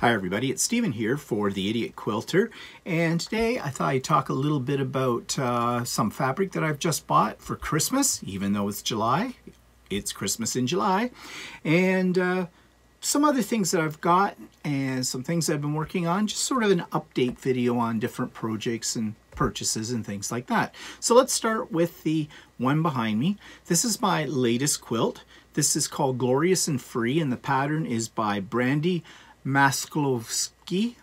Hi everybody, it's Stephen here for the Idiot Quilter, and today I thought I'd talk a little bit about some fabric that I've just bought for Christmas. Even though it's July, it's Christmas in July, and some other things that I've got and some things I've been working on, just sort of an update video on different projects and purchases and things like that. So let's start with the one behind me. This is my latest quilt. This is called Glorious and Free, and the pattern is by Brandy Maslowski,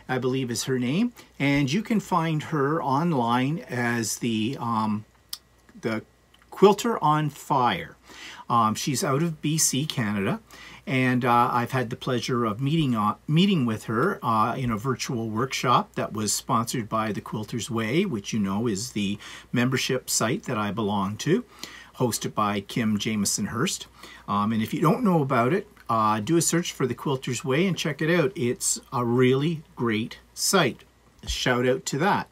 I believe is her name, and you can find her online as the Quilter on Fire. She's out of BC, Canada, and I've had the pleasure of meeting with her in a virtual workshop that was sponsored by the Quilter's Way, which you know is the membership site that I belong to, hosted by Kim Jameson Hurst. And if you don't know about it, do a search for the Quilter's Way and check it out. It's a really great site. Shout out to that.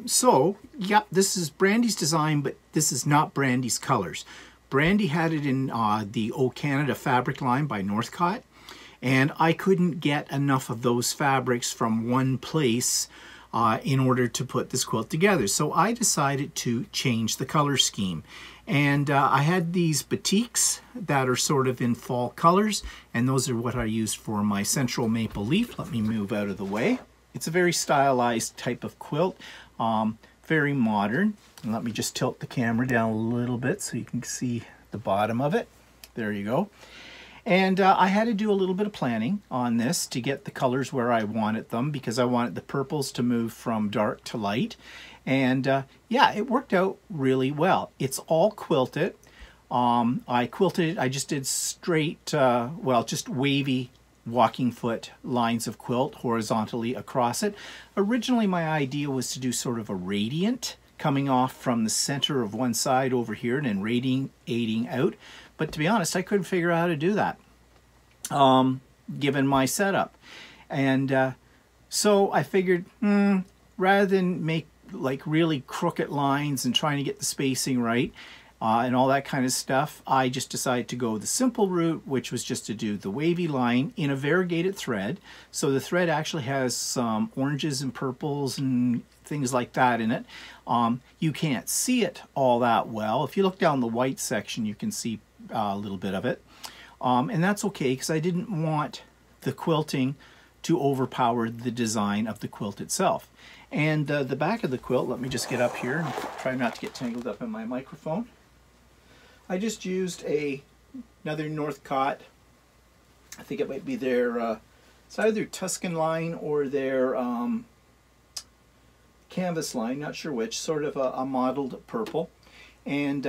So, yeah, this is Brandy's design, but this is not Brandy's colors. Brandy had it in the O Canada fabric line by Northcott, and I couldn't get enough of those fabrics from one place in order to put this quilt together. So I decided to change the color scheme. And I had these batiks that are sort of in fall colors, and those are what I used for my central maple leaf. Let me move out of the way. It's a very stylized type of quilt, very modern. And let me just tilt the camera down a little bit so you can see the bottom of it. There you go. And I had to do a little bit of planning on this to get the colors where I wanted them, because I wanted the purples to move from dark to light. And yeah, it worked out really well. It's all quilted. I quilted it, I just did straight, well, just wavy walking foot lines of quilt horizontally across it. Originally, my idea was to do sort of a radiant coming off from the center of one side over here and then radiating out. But to be honest, I couldn't figure out how to do that, given my setup. And so I figured, rather than make like really crooked lines and trying to get the spacing right and all that kind of stuff, I just decided to go the simple route, which was just to do the wavy line in a variegated thread. So the thread actually has some oranges and purples and things like that in it. You can't see it all that well. If you look down the white section, you can see a little bit of it. And that's okay, because I didn't want the quilting to overpower the design of the quilt itself. And the back of the quilt, let me just get up here and try not to get tangled up in my microphone. I just used another Northcott, I think it might be their, it's either Tuscan line or their canvas line, not sure which, sort of a mottled purple. And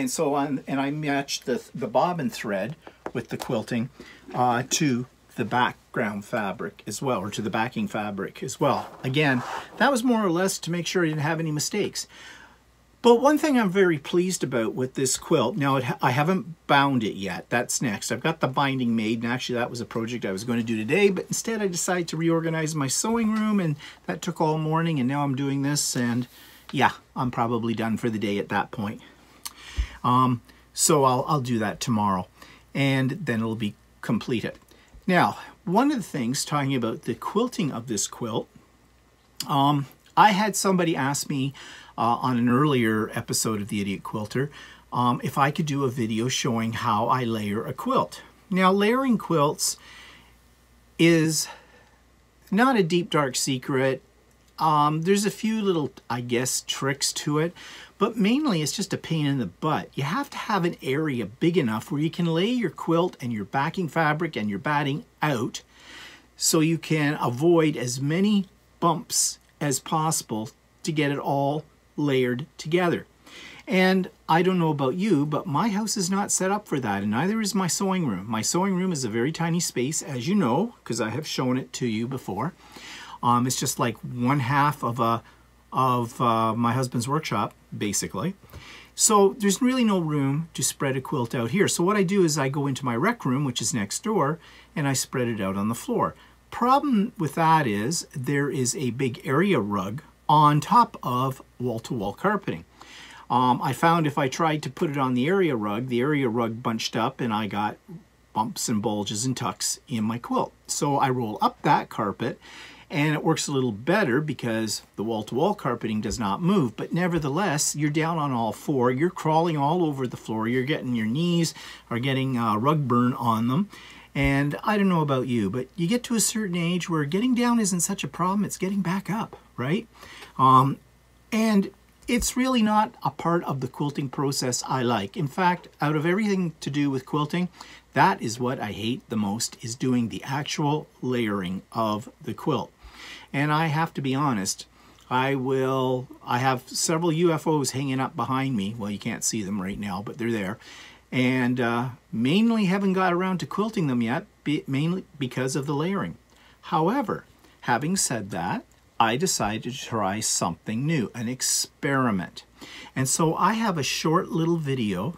so on, and I matched the bobbin thread with the quilting to the background fabric as well, or to the backing fabric as well. Again, that was more or less to make sure I didn't have any mistakes. But one thing I'm very pleased about with this quilt, now I haven't bound it yet, that's next. I've got the binding made, and actually that was a project I was going to do today, but instead I decided to reorganize my sewing room, and that took all morning, and now I'm doing this, and yeah, I'm probably done for the day at that point. So I'll do that tomorrow, and then it'll be completed. Now, one of the things, talking about the quilting of this quilt, I had somebody ask me on an earlier episode of the Idiot Quilter if I could do a video showing how I layer a quilt. Now, layering quilts is not a deep, dark secret. There's a few little, I guess, tricks to it, but mainly it's just a pain in the butt. You have to have an area big enough where you can lay your quilt and your backing fabric and your batting out, so you can avoid as many bumps as possible to get it all layered together. And I don't know about you, but my house is not set up for that, and neither is my sewing room. My sewing room is a very tiny space, as you know, because I have shown it to you before. It's just like one half of my husband's workshop, basically. So there's really no room to spread a quilt out here. So what I do is I go into my rec room, which is next door, and I spread it out on the floor. Problem with that is there is a big area rug on top of wall-to-wall carpeting. I found if I tried to put it on the area rug bunched up, and I got bumps and bulges and tucks in my quilt. So I roll up that carpet, and it works a little better because the wall-to-wall carpeting does not move, but nevertheless, you're down on all four, you're crawling all over the floor, you're getting your knees are getting rug burn on them. And I don't know about you, but you get to a certain age where getting down isn't such a problem, it's getting back up, right? And it's really not a part of the quilting process I like. In fact, out of everything to do with quilting, that is what I hate the most, is doing the actual layering of the quilt. And I have to be honest, I have several UFOs hanging up behind me. Well, you can't see them right now, but they're there. And mainly haven't got around to quilting them yet, mainly because of the layering. However, having said that, I decided to try something new, an experiment. And so I have a short little video.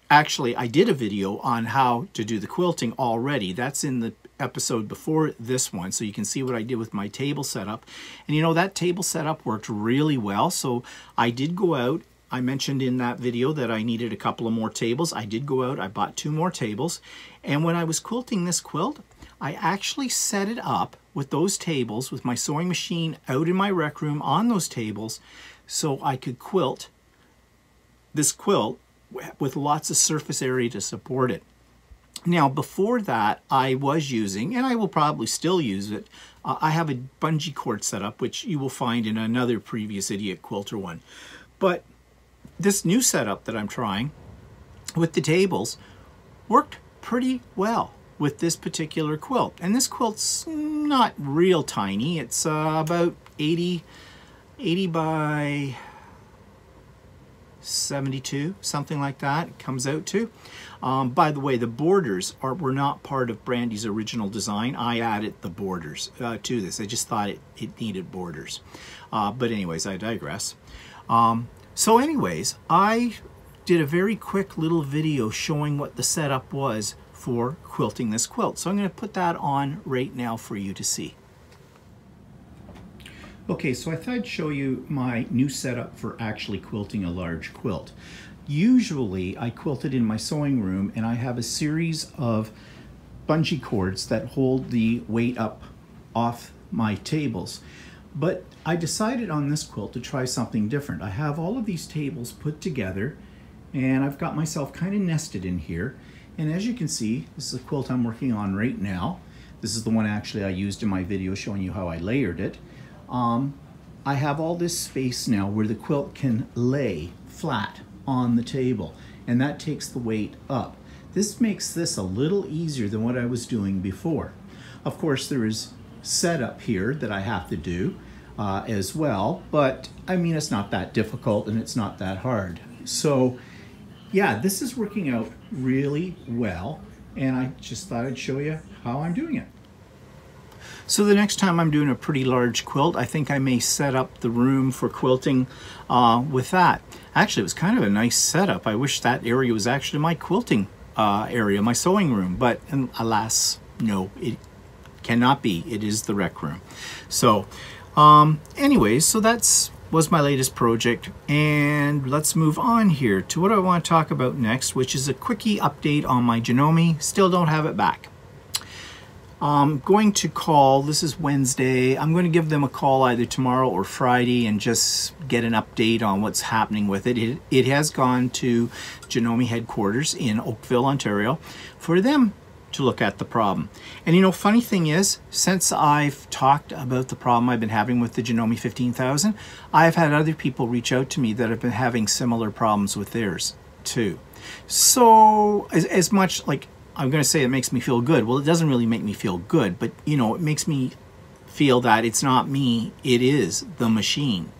Actually, I did a video on how to do the quilting already. That's in the episode before this one, so you can see what I did with my table setup. And you know, that table setup worked really well. So I did go out. I mentioned in that video that I needed a couple of more tables. I did go out, I bought 2 more tables. And when I was quilting this quilt, I actually set it up with those tables, with my sewing machine out in my rec room on those tables, so I could quilt this quilt with lots of surface area to support it. Now, before that, I was using, and I will probably still use it, I have a bungee cord setup, which you will find in another previous Idiot Quilter one. But this new setup that I'm trying with the tables worked pretty well with this particular quilt. And this quilt's not real tiny. It's about 80 by 72, something like that, it comes out to. By the way, the borders were not part of Brandy's original design. I added the borders to this. I just thought it needed borders. But anyways, I digress. So anyways, I did a very quick little video showing what the setup was for quilting this quilt. So I'm going to put that on right now for you to see. Okay, so I thought I'd show you my new setup for actually quilting a large quilt. Usually I quilt it in my sewing room, and I have a series of bungee cords that hold the weight up off my tables. But I decided on this quilt to try something different. I have all of these tables put together, and I've got myself kind of nested in here. And as you can see, this is a quilt I'm working on right now. This is the one actually I used in my video showing you how I layered it. I have all this space now where the quilt can lay flat on the table, and that takes the weight up. This makes this a little easier than what I was doing before. Of course, there is setup here that I have to do as well, but I mean, it's not that difficult and it's not that hard. So yeah, this is working out really well, and I just thought I'd show you how I'm doing it. So the next time I'm doing a pretty large quilt, I think I may set up the room for quilting with that. Actually, it was kind of a nice setup. I wish that area was actually my quilting area, my sewing room, but alas, no, it cannot be. It is the rec room. So anyways, so was my latest project, and let's move on here to what I want to talk about next, which is a quickie update on my Janome. Still don't have it back. I'm going to call, this is Wednesday, I'm going to give them a call either tomorrow or Friday and just get an update on what's happening with it. It has gone to Janome headquarters in Oakville, Ontario, for them to look at the problem. And you know, funny thing is, since I've talked about the problem I've been having with the Janome 15,000, I've had other people reach out to me that have been having similar problems with theirs too. So as much like, I'm going to say it makes me feel good. Well, it doesn't really make me feel good, but you know, it makes me feel that it's not me, it is the machine.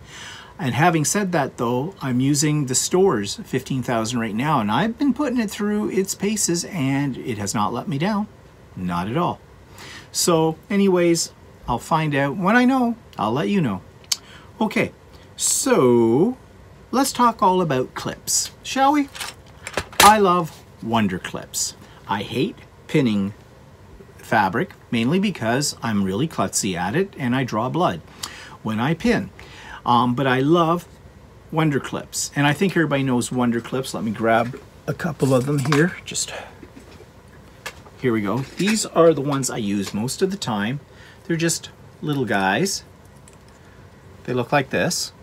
And having said that though, I'm using the store's 15,000 right now, and I've been putting it through its paces and it has not let me down. Not at all. So anyways, I'll find out. When I know, I'll let you know. Okay, so let's talk all about clips, shall we? I love Wonder Clips. I hate pinning fabric, mainly because I'm really klutzy at it and I draw blood when I pin. But I love Wonder Clips, and I think everybody knows Wonder Clips. Let me grab a couple of them here. Just here we go. These are the ones I use most of the time. They're just little guys. They look like this.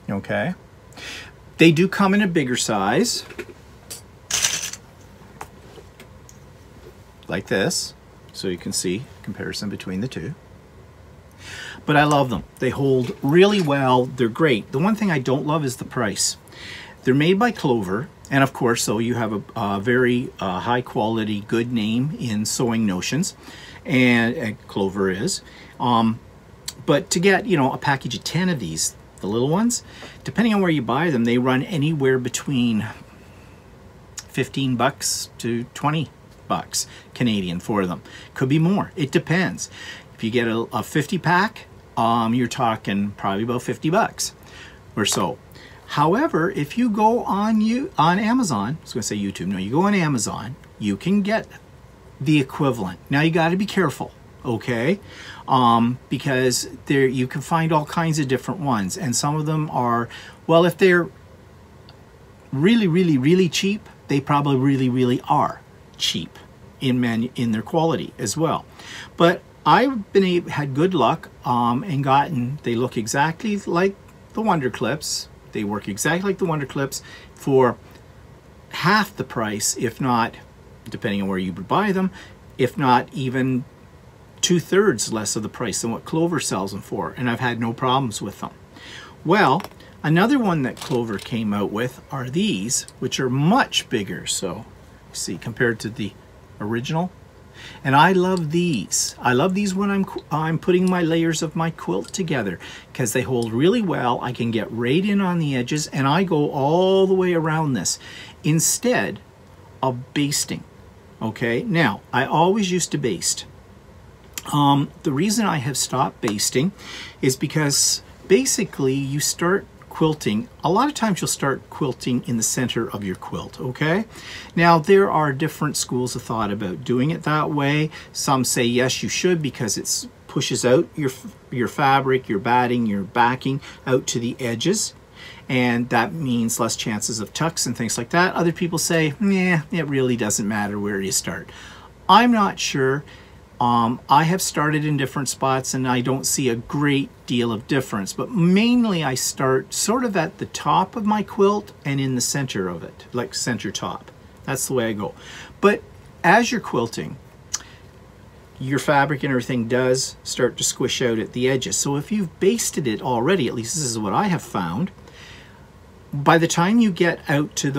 Okay. They do come in a bigger size. Like this. So you can see comparison between the two. But I love them. They hold really well. They're great. The one thing I don't love is the price. They're made by Clover. And of course, so you have a very high quality, good name in sewing notions. And Clover is. But to get, you know, a package of 10 of these, the little ones, depending on where you buy them, they run anywhere between 15 bucks to 20 bucks Canadian for them. Could be more. It depends. If you get a 50 pack, you're talking probably about 50 bucks or so. However, if you go on Amazon, I was going to say YouTube, no, you go on Amazon, you can get the equivalent. Now you got to be careful, okay? Because there you can find all kinds of different ones, and some of them are, well, if they're really, really, really cheap, they probably really, really are cheap in their quality as well. But I've had good luck and gotten, they look exactly like the Wonder Clips. They work exactly like the Wonder Clips for half the price, if not, depending on where you buy them, if not even 2/3 less of the price than what Clover sells them for, and I've had no problems with them. Well, another one that Clover came out with are these, which are much bigger, so see, compared to the original. And I love these. I love these when I'm putting my layers of my quilt together, because they hold really well. I can get right in on the edges, and I go all the way around this instead of basting. Okay, now I always used to baste. The reason I have stopped basting is because basically you start quilting, a lot of times you'll start quilting in the center of your quilt, okay? Now there are different schools of thought about doing it that way. Some say yes, you should, because it pushes out your fabric, your batting, your backing out to the edges, and that means less chances of tucks and things like that. Other people say, yeah, it really doesn't matter where you start. I'm not sure. I have started in different spots and I don't see a great deal of difference, but mainly I start sort of at the top of my quilt and in the center of it, like center top. That's the way I go. But as you're quilting, your fabric and everything does start to squish out at the edges. So if you've basted it already, at least this is what I have found, by the time you get out to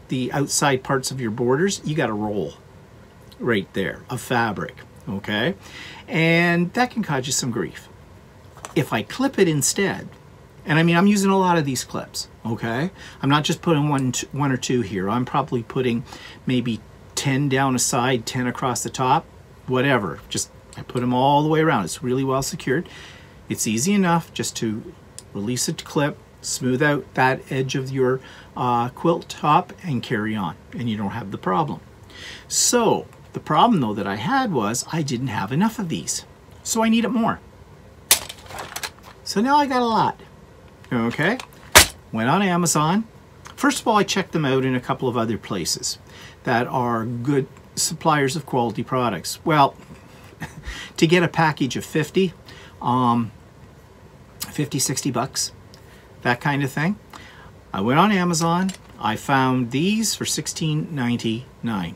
the outside parts of your borders, you got a roll right there of fabric. Okay, and that can cause you some grief. If I clip it instead, and I mean, I'm using a lot of these clips, okay? I'm not just putting one or two here. I'm probably putting maybe 10 down a side, 10 across the top, whatever. Just, I put them all the way around. It's really well secured. It's easy enough just to release it to clip, smooth out that edge of your quilt top, and carry on, and you don't have the problem. So, the problem though that I had was I didn't have enough of these, so I needed more. So now I got a lot. Okay, went on Amazon. First of all, I checked them out in a couple of other places that are good suppliers of quality products. Well, to get a package of 50, 60 bucks, that kind of thing. I went on Amazon. I found these for $16.99.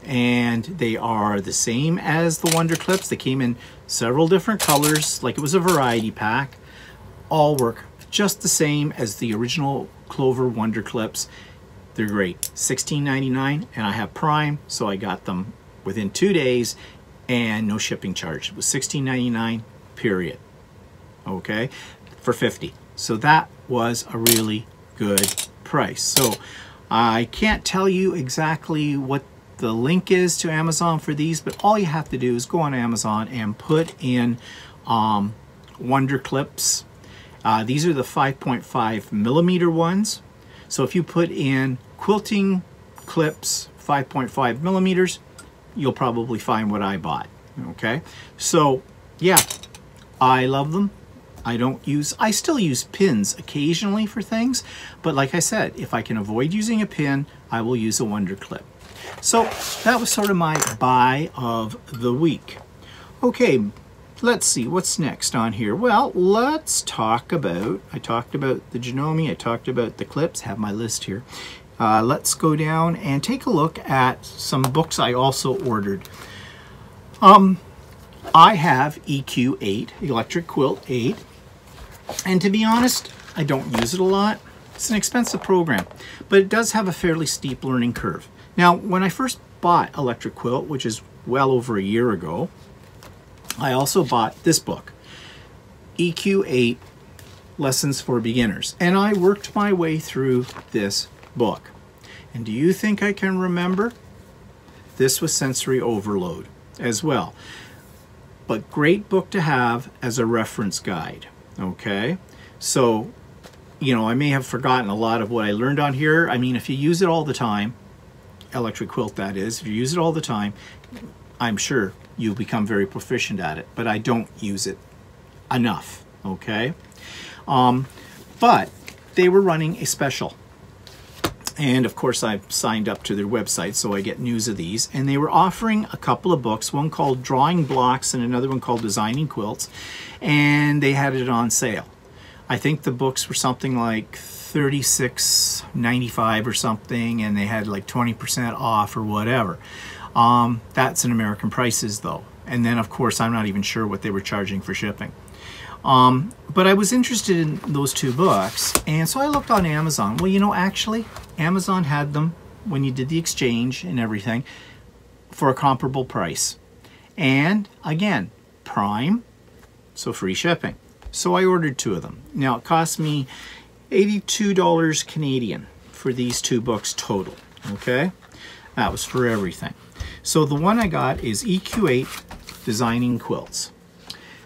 And they are the same as the Wonder Clips. They came in several different colors, like it was a variety pack. All work just the same as the original Clover Wonder Clips. They're great. $16.99, and I have Prime, so I got them within 2 days and no shipping charge. It was $16.99, period. Okay, for 50. So that was a really good price. So I can't tell you exactly what the link is to Amazon for these, but all you have to do is go on Amazon and put in Wonder Clips. These are the 5.5 millimeter ones. So if you put in Quilting Clips 5.5 millimeters, you'll probably find what I bought. Okay, so yeah, I love them. I still use pins occasionally for things, but like I said, if I can avoid using a pin, I will use a Wonder Clip. So that was sort of my buy of the week. Okay, let's see what's next on here. Well, let's talk about, I talked about the Janome, I talked about the clips, have my list here. Let's go down and take a look at some books I also ordered. I have EQ8, Electric Quilt 8, and to be honest, I don't use it a lot. It's an expensive program, but it does have a fairly steep learning curve. Now, when I first bought Electric Quilt, which is well over a year ago, I also bought this book, EQ8 Lessons for Beginners, and I worked my way through this book. And do you think I can remember? This was sensory overload as well. But great book to have as a reference guide, okay? So, you know, I may have forgotten a lot of what I learned on here. I mean, if you use it all the time, Electric Quilt that is, if you use it all the time, I'm sure you'll become very proficient at it, but I don't use it enough, okay? But they were running a special. And of course I've signed up to their website so I get news of these, and they were offering a couple of books, one called Drawing Blocks and another one called Designing Quilts, and they had it on sale. I think the books were something like $36.95 or something, and they had like 20% off or whatever. That's in American prices though, and then of course I'm not even sure what they were charging for shipping. But I was interested in those two books, and so I looked on Amazon. Well, you know, actually, Amazon had them when you did the exchange and everything for a comparable price. And again, Prime, so free shipping. So I ordered two of them. Now, it cost me $82 Canadian for these two books total, okay? That was for everything. So the one I got is EQ8 Designing Quilts.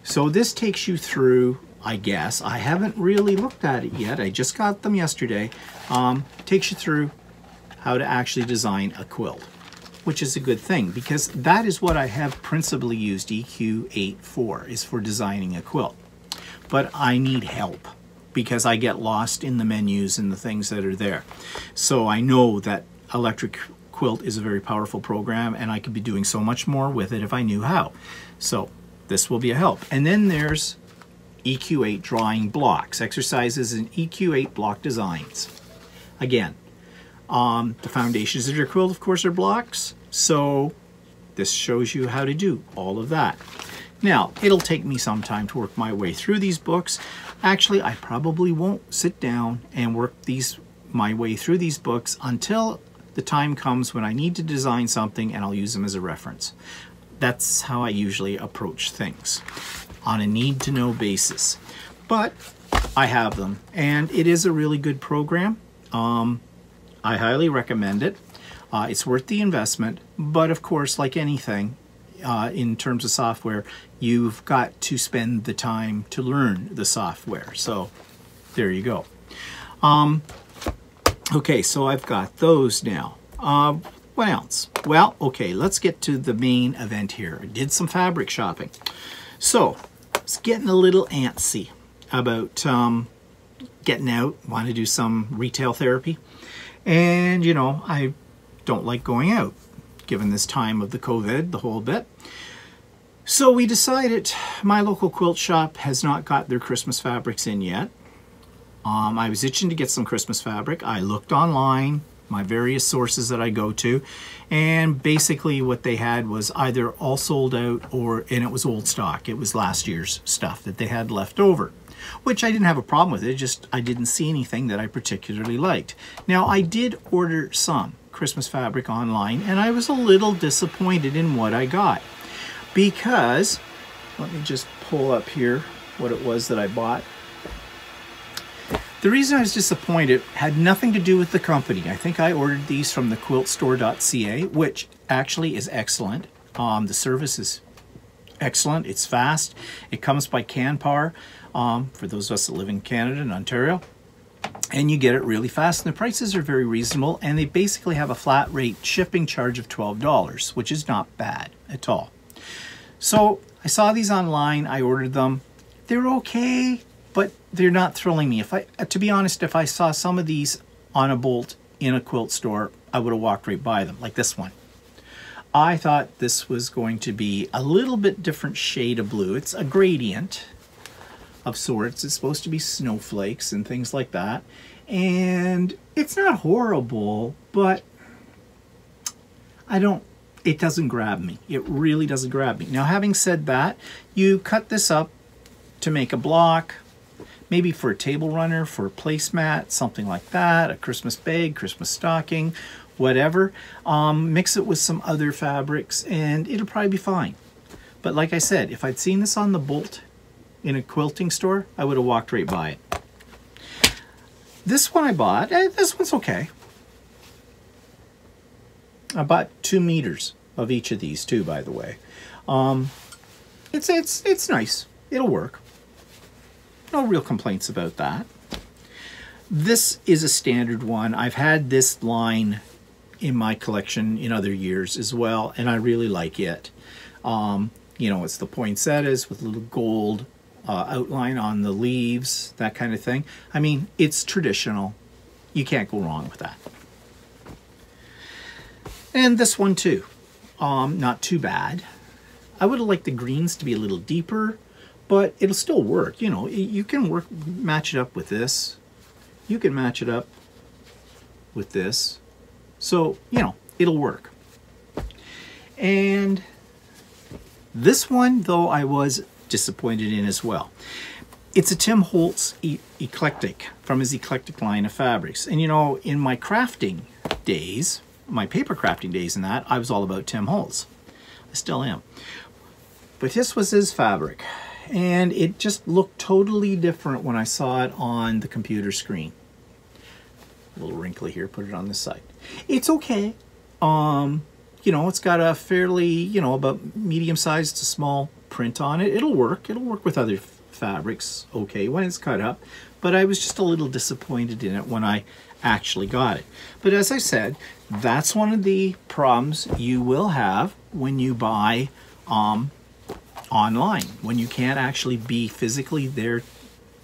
So this takes you through, I guess, I haven't really looked at it yet, I just got them yesterday, takes you through how to actually design a quilt, which is a good thing because that is what I have principally used EQ8 for, is for designing a quilt. But I need help because I get lost in the menus and the things that are there. So I know that Electric Quilt is a very powerful program and I could be doing so much more with it if I knew how. So this will be a help. And then there's EQ8 Drawing Blocks, exercises in EQ8 block designs. Again, the foundations of your quilt, of course, are blocks. So this shows you how to do all of that. Now, it'll take me some time to work my way through these books. Actually, I probably won't sit down and work my way through these books until the time comes when I need to design something and I'll use them as a reference. That's how I usually approach things, on a need-to-know basis. But I have them, and it is a really good program. I highly recommend it. It's worth the investment, but of course, like anything, in terms of software, you've got to spend the time to learn the software. So there you go. Okay, so I've got those now. What else? Well, okay, let's get to the main event here. I did some fabric shopping. So, I was getting a little antsy about getting out, want to do some retail therapy. And, you know, I don't like going out, given this time of the COVID, the whole bit. So we decided, my local quilt shop has not got their Christmas fabrics in yet. I was itching to get some Christmas fabric. I looked online, my various sources that I go to, and basically what they had was either all sold out and it was old stock. It was last year's stuff that they had left over, which I didn't have a problem with. It just, I didn't see anything that I particularly liked. Now, I did order some Christmas fabric online, and I was a little disappointed in what I got because, let me just pull up here what it was that I bought. The reason I was disappointed had nothing to do with the company. I think I ordered these from the quiltstore.ca, which actually is excellent. The service is excellent. It's fast. It comes by Canpar, for those of us that live in Canada and Ontario. And you get it really fast. And the prices are very reasonable. And they basically have a flat rate shipping charge of $12, which is not bad at all. So I saw these online. I ordered them. they're okay, but they're not thrilling me. To be honest, if I saw some of these on a bolt in a quilt store, I would have walked right by them, like this one. I thought this was going to be a little bit different shade of blue. It's a gradient of sorts. It's supposed to be snowflakes and things like that. And it's not horrible, but it doesn't grab me. It really doesn't grab me. Now, having said that, you cut this up to make a block, maybe for a table runner, for a placemat, something like that, a Christmas bag, Christmas stocking, whatever. Mix it with some other fabrics and it'll probably be fine. But like I said, if I'd seen this on the bolt in a quilting store, I would have walked right by it. This one I bought, this one's okay. I bought 2 meters of each of these too, by the way. It's nice. It'll work. No real complaints about that. This is a standard one. I've had this line in my collection in other years as well, and I really like it. You know, it's the poinsettias with a little gold outline on the leaves, that kind of thing. I mean, it's traditional. You can't go wrong with that. And this one too, not too bad. I would have liked the greens to be a little deeper, but it'll still work. You know, you can match it up with this. You can match it up with this. So, you know, it'll work. And this one, though, I was disappointed in as well. It's a Tim Holtz Eclectic from his Eclectic line of fabrics. And, you know, in my crafting days, my paper crafting days and that, I was all about Tim Holtz. I still am. But this was his fabric. And it just looked totally different when I saw it on the computer screen. A little wrinkly here, put it on this side. It's okay. You know, it's got a fairly, you know, about medium-sized to small print on it. It'll work. It'll work with other fabrics, okay, when it's cut up. But I was just a little disappointed in it when I actually got it. But as I said, that's one of the problems you will have when you buy online, when you can't actually be physically there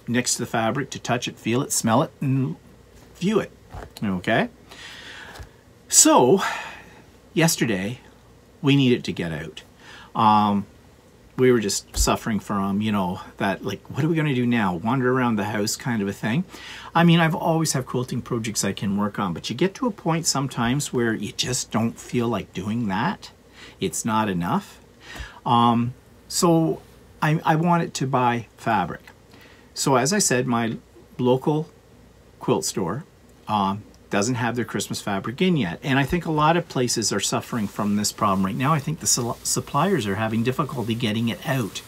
next to the fabric to touch it, feel it, smell it, and view it. Okay? So, yesterday, we needed to get out. We were just suffering from, you know, that, like, what are we going to do now? Wander around the house kind of a thing. I mean, I've always have quilting projects I can work on, but you get to a point sometimes where you just don't feel like doing that. It's not enough. So I wanted to buy fabric. So as I said, my local quilt store doesn't have their Christmas fabric in yet. And I think a lot of places are suffering from this problem right now. I think the suppliers are having difficulty getting it out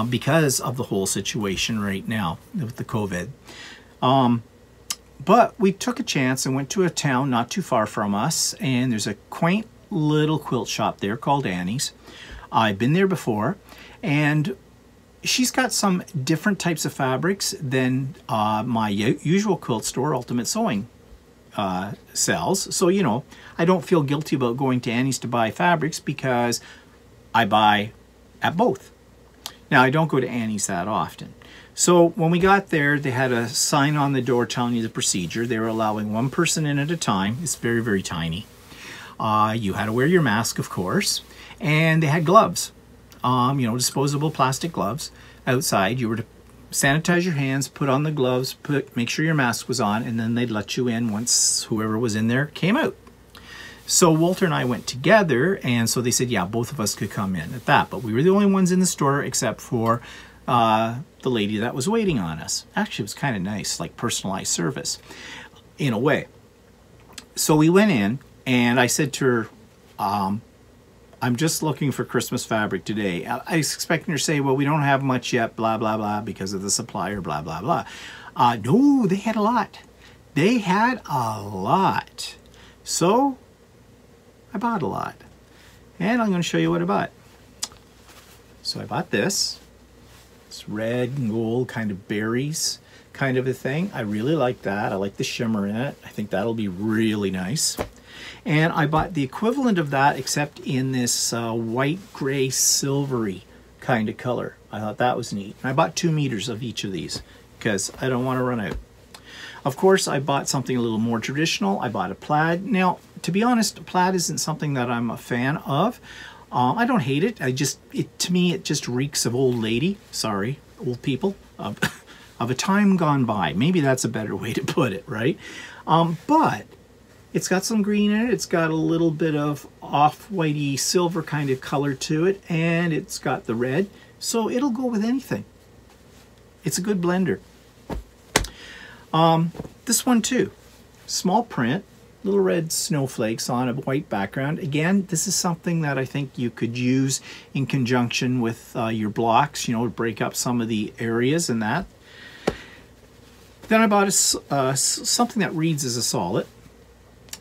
because of the whole situation right now with the COVID. But we took a chance and went to a town not too far from us, and there's a quaint little quilt shop there called Annie's. I've been there before, and she's got some different types of fabrics than my usual quilt store, Ultimate Sewing, sells. So, you know, I don't feel guilty about going to Annie's to buy fabrics because I buy at both. Now, I don't go to Annie's that often. So when we got there, they had a sign on the door telling you the procedure. They were allowing one person in at a time. It's very, very tiny. You had to wear your mask, of course. And they had gloves, you know, disposable plastic gloves outside. You were to sanitize your hands, put on the gloves, make sure your mask was on, and then they'd let you in once whoever was in there came out. So Walter and I went together, and so they said, yeah, both of us could come in at that. But we were the only ones in the store except for the lady that was waiting on us. Actually, it was kind of nice, like personalized service in a way. So we went in, and I said to her, I'm just looking for Christmas fabric today. I was expecting her to say, well, we don't have much yet, blah, blah, blah, because of the supplier, blah, blah, blah. No, they had a lot. They had a lot. So I bought a lot. And I'm going to show you what I bought. So I bought this. It's red and gold, kind of berries kind of a thing. I really like that. I like the shimmer in it. I think that'll be really nice. And I bought the equivalent of that, except in this white, gray, silvery kind of color. I thought that was neat. I bought 2 meters of each of these because I don't want to run out. Of course, I bought something a little more traditional. I bought a plaid. Now, to be honest, plaid isn't something that I'm a fan of. I don't hate it. To me, it just reeks of old lady. Sorry, old people. Of a time gone by. Maybe that's a better way to put it, right? But it's got some green in it. It's got a little bit of off-whitey silver kind of color to it, and it's got the red, so it'll go with anything. It's a good blender. This one too, small print, little red snowflakes on a white background. Again, this is something that I think you could use in conjunction with your blocks, you know, to break up some of the areas and that. Then I bought something that reads as a solid.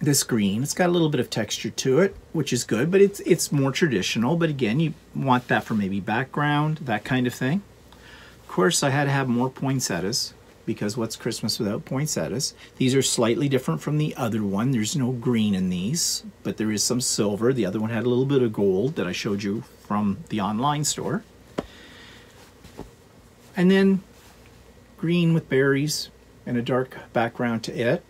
This green, it's got a little bit of texture to it, which is good, but it's more traditional. But again, you want that for maybe background, that kind of thing. Of course, I had to have more poinsettias, because what's Christmas without poinsettias? These are slightly different from the other one. There's no green in these, but there is some silver. The other one had a little bit of gold that I showed you from the online store. And then green with berries and a dark background to it.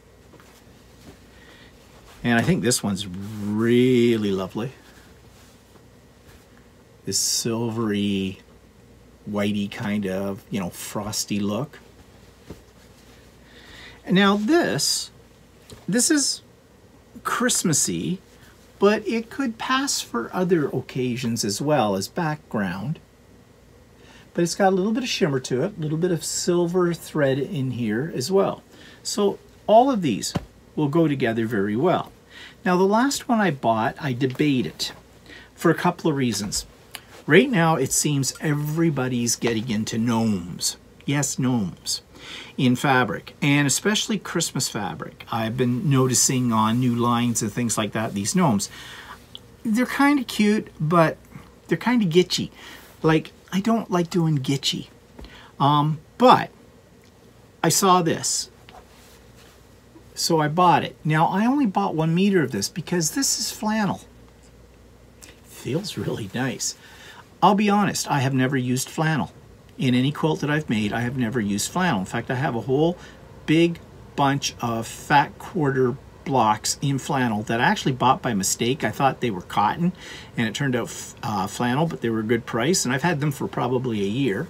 And I think this one's really lovely. This silvery, whitey kind of, you know, frosty look. And now this is Christmassy, but it could pass for other occasions as well as background. But it's got a little bit of shimmer to it, a little bit of silver thread in here as well. So all of these will go together very well. Now the last one I bought, I debated for a couple of reasons. Right now it seems everybody's getting into gnomes. Yes, gnomes in fabric, and especially Christmas fabric. I've been noticing on new lines and things like that, these gnomes. They're kind of cute, but they're kind of gitchy. Like, I don't like doing gitchy. But I saw this, so I bought it. Now, I only bought 1 meter of this because this is flannel. Feels really nice. I'll be honest, I have never used flannel. In any quilt that I've made, I have never used flannel. In fact, I have a whole big bunch of fat quarter blocks in flannel that I actually bought by mistake. I thought they were cotton, and it turned out flannel, but they were a good price, and I've had them for probably a year.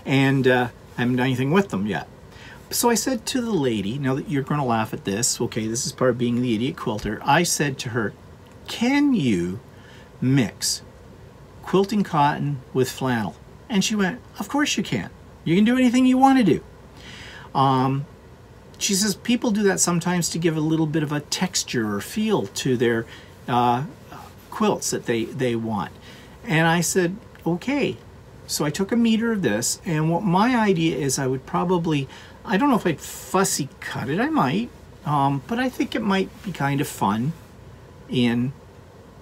And I haven't done anything with them yet. So I said to the lady, now that you're going to laugh at this, okay, this is part of being the idiot quilter, I said to her, can you mix quilting cotton with flannel? And she went, of course you can. You can do anything you want to do. She says people do that sometimes to give a little bit of a texture or feel to their quilts that they want. And I said, okay. So I took 1 meter of this, and what my idea is I would probably, I don't know if I'd fussy cut it, I might, but I think it might be kind of fun in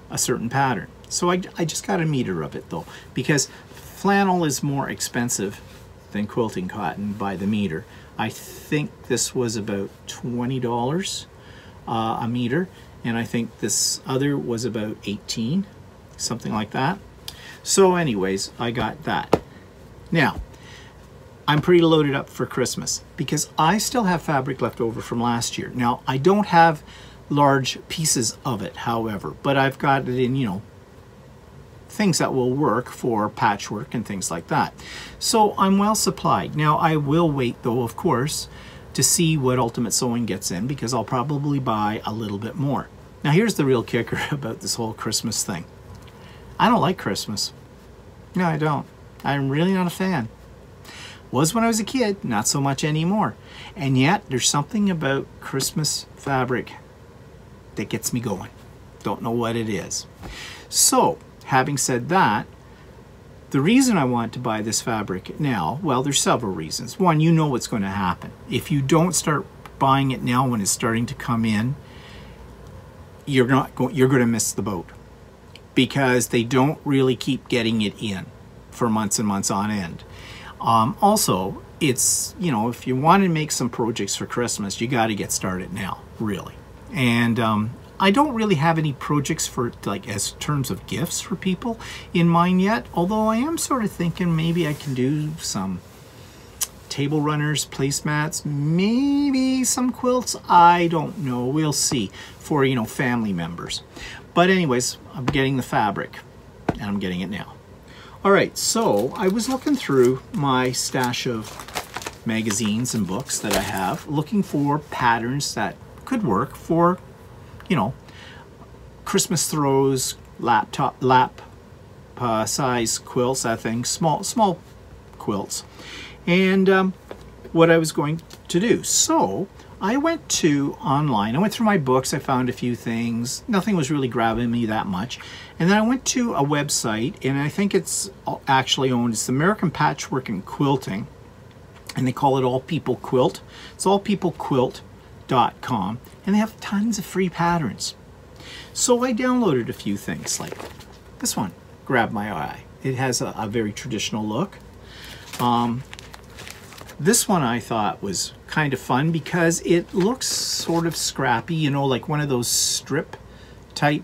a certain pattern. So I just got 1 meter of it though, because flannel is more expensive than quilting cotton by the meter. I think this was about $20 a meter, and I think this other was about $18, something like that. So anyways, I got that. Now, I'm pretty loaded up for Christmas because I still have fabric left over from last year. Now, I don't have large pieces of it, however, but I've got it in, you know, things that will work for patchwork and things like that. So I'm well supplied. Now I will wait though, of course, to see what Ultimate Sewing gets in, because I'll probably buy a little bit more. Now here's the real kicker about this whole Christmas thing. I don't like Christmas. No, I don't. I'm really not a fan. Was when I was a kid, not so much anymore. And yet there's something about Christmas fabric that gets me going. Don't know what it is. So, having said that, the reason I want to buy this fabric now, well, there's several reasons. One, you know what's going to happen. If you don't start buying it now when it's starting to come in, you're going to miss the boat, because they don't really keep getting it in for months and months on end. Also, it's, you know, if you want to make some projects for Christmas, you got to get started now, really. And I don't really have any projects for, like, as terms of gifts for people in mind yet, although I am sort of thinking maybe I can do some table runners, placemats, maybe some quilts. I don't know. We'll see for, you know, family members. But anyways, I'm getting the fabric, and I'm getting it now. All right, so I was looking through my stash of magazines and books that I have, looking for patterns that could work for, you know, Christmas throws, lap size quilts, that thing, small quilts, and what I was going to do. So I went to online. I went through my books. I found a few things. Nothing was really grabbing me that much. And then I went to a website, and I think it's actually owned. It's American Patchwork and Quilting, and they call it All People Quilt. It's allpeoplequilt.com, and they have tons of free patterns. So I downloaded a few things, like this one grabbed my eye. It has a very traditional look. This one I thought was kind of fun because it looks sort of scrappy, you know, like one of those strip type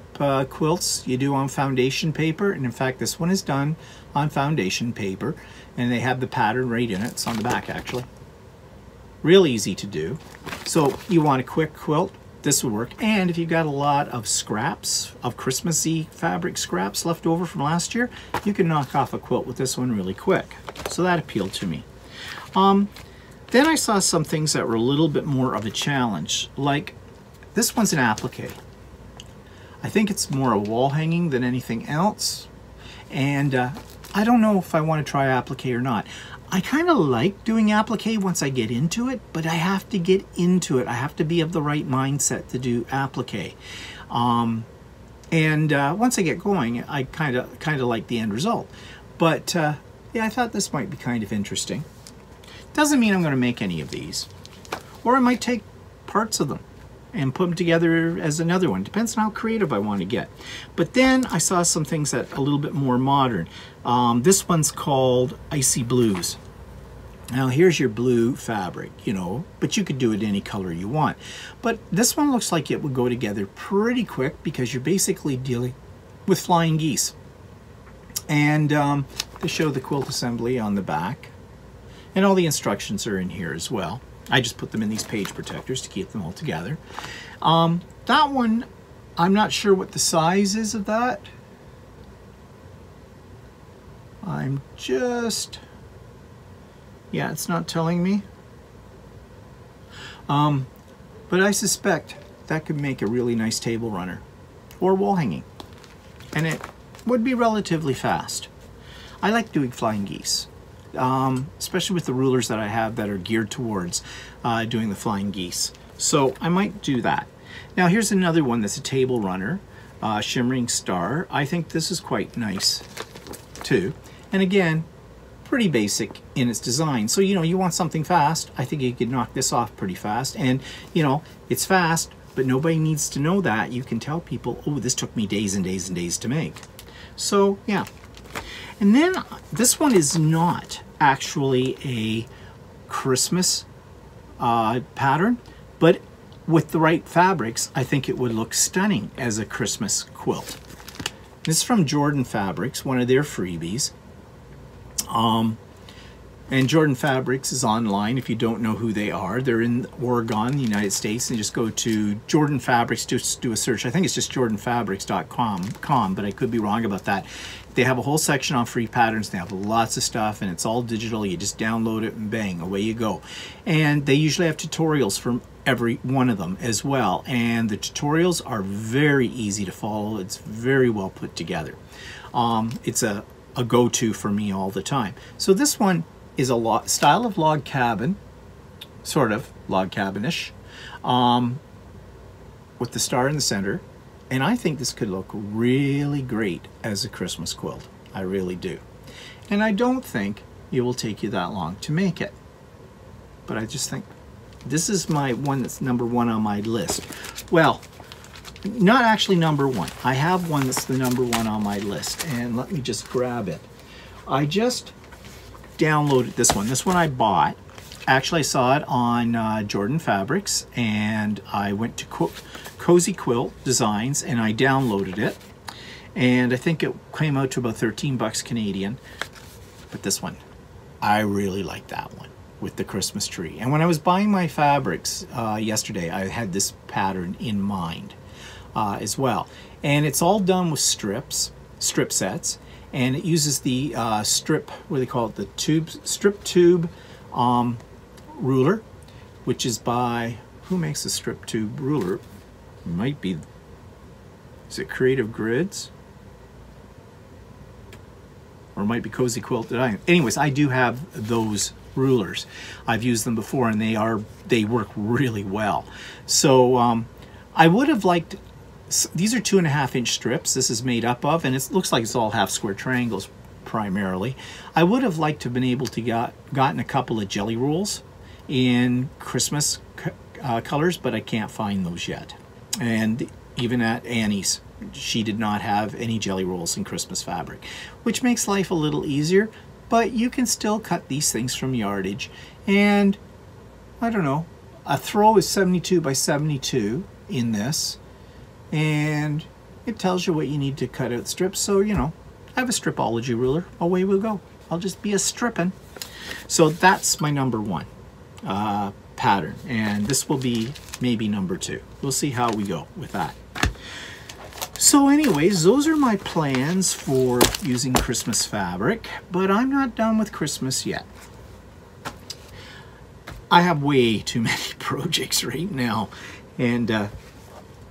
quilts you do on foundation paper. And in fact, this one is done on foundation paper, and they have the pattern right in it. It's on the back, actually. Real easy to do. So you want a quick quilt, this will work. And if you've got a lot of scraps, of Christmassy fabric scraps left over from last year, you can knock off a quilt with this one really quick. So that appealed to me. Then I saw some things that were a little bit more of a challenge, like this one's an applique. I think it's more a wall hanging than anything else, and I don't know if I want to try applique or not. I kind of like doing applique once I get into it, but I have to get into it. I have to be of the right mindset to do applique. Once I get going, I kind of like the end result. But yeah, I thought this might be kind of interesting. Doesn't mean I'm going to make any of these, or I might take parts of them and put them together as another one. Depends on how creative I want to get. But then I saw some things that are a little bit more modern. This one's called Icy Blues. Now here's your blue fabric, you know, but you could do it any color you want. But this one looks like it would go together pretty quick because you're basically dealing with flying geese. And they show the quilt assembly on the back. And all the instructions are in here as well. I just put them in these page protectors to keep them all together. That one, I'm not sure what the size is of that. I'm just, yeah, it's not telling me. But I suspect that could make a really nice table runner or wall hanging. And it would be relatively fast. I like doing flying geese. Especially with the rulers that I have that are geared towards doing the flying geese. So I might do that. Now here's another one that's a table runner, Shimmering Star. I think this is quite nice too. And again, pretty basic in its design. So, you know, you want something fast. I think you could knock this off pretty fast. And, you know, it's fast, but nobody needs to know that. You can tell people, oh, this took me days and days and days to make. So, yeah. And then this one is not actually a Christmas pattern, but with the right fabrics, I think it would look stunning as a Christmas quilt. This is from Jordan Fabrics, one of their freebies. And Jordan Fabrics is online if you don't know who they are. They're in Oregon, the United States, and you just go to Jordan Fabrics, just do a search. I think it's just jordanfabrics.com, but I could be wrong about that. They have a whole section on free patterns. They have lots of stuff, and it's all digital. You just download it and bang, away you go. And they usually have tutorials for every one of them as well. And the tutorials are very easy to follow. It's very well put together. It's a go-to for me all the time. So this one is a style of log cabin, sort of log cabin-ish, with the star in the center. And I think this could look really great as a Christmas quilt. I really do. And I don't think it will take you that long to make it. But I just think this is my one that's number one on my list. Well, not actually number one. I have one that's the number one on my list. And let me just grab it. I just downloaded this one. This one I bought. Actually, I saw it on Jordan Fabrics, and I went to Cozy Quilt Designs, and I downloaded it. And I think it came out to about 13 bucks Canadian. But this one, I really like that one with the Christmas tree. And when I was buying my fabrics yesterday, I had this pattern in mind as well. And it's all done with strip sets. And it uses the strip, what do they call it? The strip tube ruler, which is by, who makes the strip tube ruler? It might be, is it Creative Grids? Or it might be Cozy Quilt Design. Anyways, I do have those rulers. I've used them before, and they work really well. So I would have liked, these are 2.5-inch strips this is made up of, and it looks like it's all half square triangles primarily. I would have liked to have been able to gotten a couple of jelly rolls in Christmas colors, but I can't find those yet. And even at Annie's, she did not have any jelly rolls in Christmas fabric, which makes life a little easier, but you can still cut these things from yardage. And I don't know, a throw is 72 by 72 in this, and it tells you what you need to cut out strips. So, you know, I have a stripology ruler, away we'll go. I'll just be a stripping. So that's my number one pattern, and this will be maybe number 2. We'll see how we go with that. So anyways, those are my plans for using Christmas fabric, but I'm not done with Christmas yet. I have way too many projects right now, and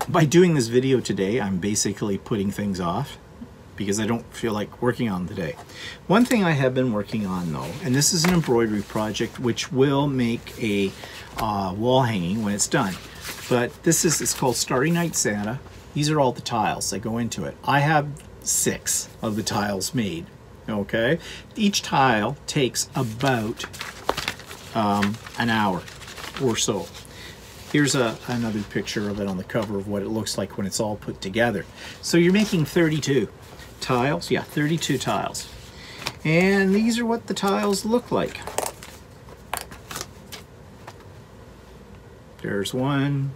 by doing this video today, I'm basically putting things off because I don't feel like working on them today. One thing I have been working on though, and this is an embroidery project which will make a wall hanging when it's done, but it's called Starry Night Santa. These are all the tiles that go into it. I have 6 of the tiles made, okay? Each tile takes about an hour or so. Here's another picture of it on the cover of what it looks like when it's all put together. So you're making 32 tiles, yeah, 32 tiles. And these are what the tiles look like. There's 1.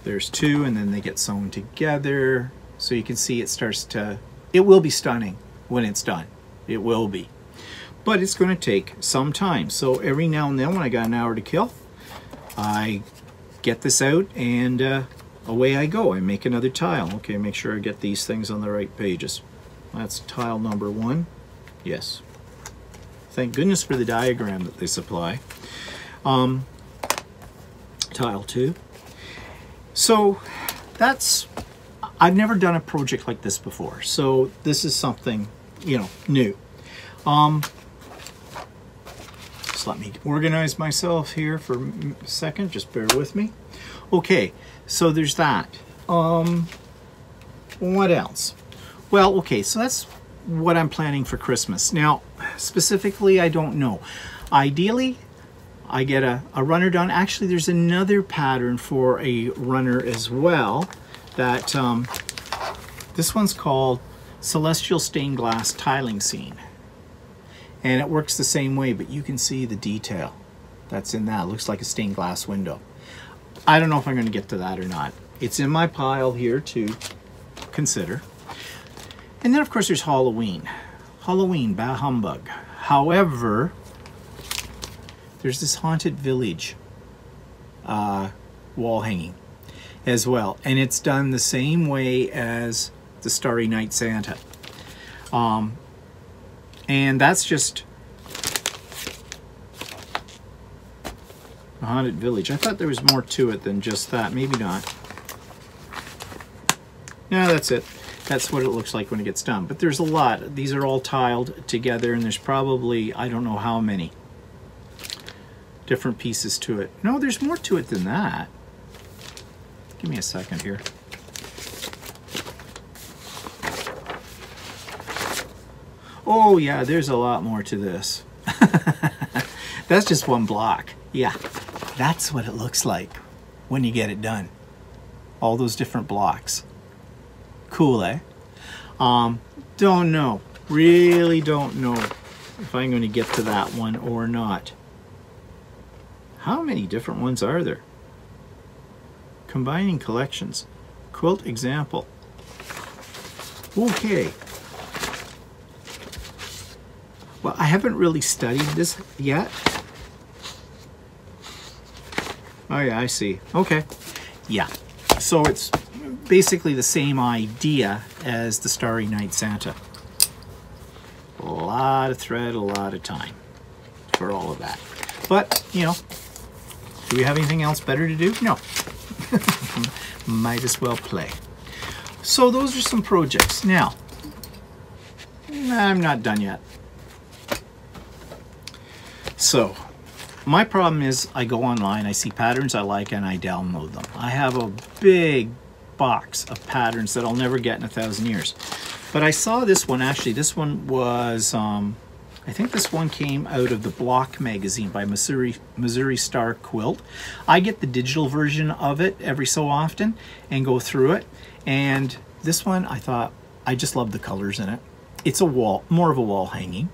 There's 2, and then they get sewn together. So you can see it starts to, it will be stunning when it's done. It will be. But it's going to take some time. So every now and then when I got an hour to kill, I get this out and away I go. I make another tile. Okay, make sure I get these things on the right pages. That's tile number 1. Yes. Thank goodness for the diagram that they supply. Tile 2. So that's, I've never done a project like this before. So this is something, you know, new. Just let me organize myself here for a second. Just bear with me. Okay, so there's that. What else? Well, okay, so that's what I'm planning for Christmas. Now, specifically, I don't know. Ideally, I get a runner done. Actually, there's another pattern for a runner as well. That this one's called Celestial Stained Glass Tiling Scene. And it works the same way, but you can see the detail that's in that. It looks like a stained glass window. I don't know if I'm going to get to that or not. It's in my pile here to consider. And then, of course, there's Halloween. Halloween, bah humbug. However, there's this Haunted Village wall hanging as well. And it's done the same way as the Starry Night Santa. And that's just a Haunted Village. I thought there was more to it than just that. Maybe not. No, that's it. That's what it looks like when it gets done. But there's a lot. These are all tiled together, and there's probably, I don't know how many different pieces to it. No, there's more to it than that. Give me a second here. Oh yeah, there's a lot more to this. That's just one block. Yeah, that's what it looks like when you get it done. All those different blocks. Cool, eh? Don't know. Really don't know if I'm going to get to that one or not. How many different ones are there? Combining collections. Quilt example. Okay. Well, I haven't really studied this yet. Oh yeah, I see. Okay. Yeah. So it's basically the same idea as the Starry Night Santa. A lot of thread, a lot of time for all of that. But, you know, do we have anything else better to do? No. Might as well play. So those are some projects. Now, I'm not done yet. So, my problem is I go online, I see patterns I like, and I download them. I have a big box of patterns that I'll never get in 1,000 years. But I saw this one, actually. This one was, I think this one came out of the Block magazine by Missouri Star Quilt. I get the digital version of it every so often and go through it. And this one, I thought, I just love the colors in it. It's a wall, more of a wall hanging.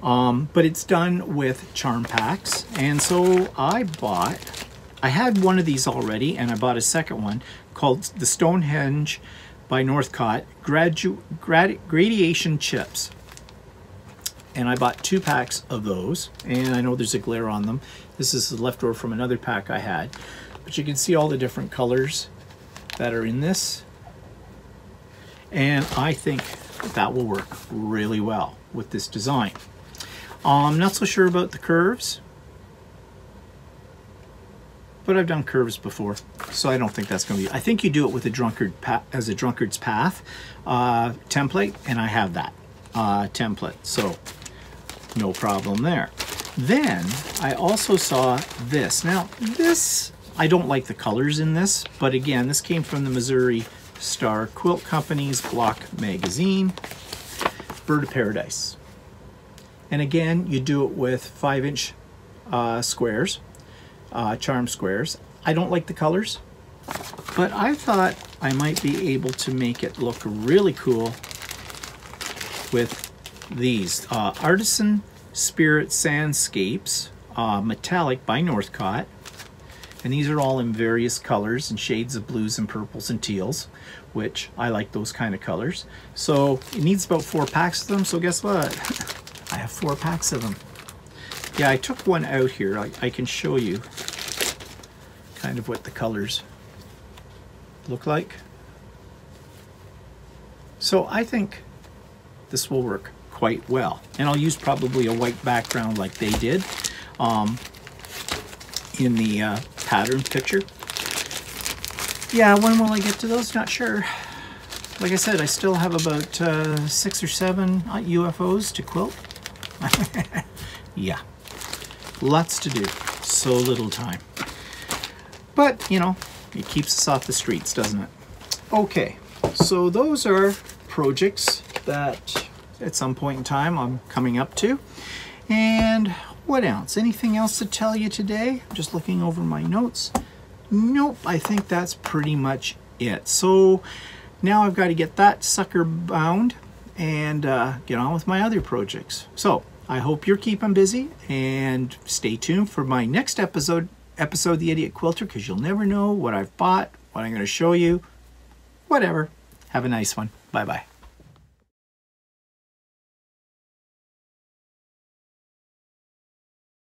But it's done with charm packs. And so I had one of these already, and I bought a second one called the Stonehenge by Northcott Gradation Chips. And I bought 2 packs of those, and I know there's a glare on them. This is the leftover from another pack I had. But you can see all the different colors that are in this. And I think that will work really well with this design. I'm not so sure about the curves, but I've done curves before, so I don't think that's going to be. I think you do it with a drunkard's path template, and I have that template, so no problem there. Then I also saw this. Now this, I don't like the colors in this, but again, this came from the Missouri Star Quilt Company's Block magazine, Bird of Paradise. And again, you do it with 5-inch squares, charm squares. I don't like the colors, but I thought I might be able to make it look really cool with these. Artisan Spirit Sandscapes, metallic by Northcott. And these are all in various colors and shades of blues and purples and teals, which I like those kind of colors. So it needs about 4 packs of them, so guess what? I have 4 packs of them. Yeah, I took one out here. I can show you kind of what the colors look like. So I think this will work quite well. And I'll use probably a white background like they did in the pattern picture. Yeah, when will I get to those? Not sure. Like I said, I still have about 6 or 7 UFOs to quilt. Yeah, lots to do, so little time. But, you know, it keeps us off the streets, doesn't it? Okay, so those are projects that at some point in time I'm coming up to. And what else? Anything else to tell you today? I'm just looking over my notes. Nope, I think that's pretty much it. So now I've got to get that sucker bound and get on with my other projects. So I hope you're keeping busy, and stay tuned for my next episode of The Idiot Quilter, because you'll never know what I've bought, what I'm going to show you, whatever. Have a nice one. Bye-bye.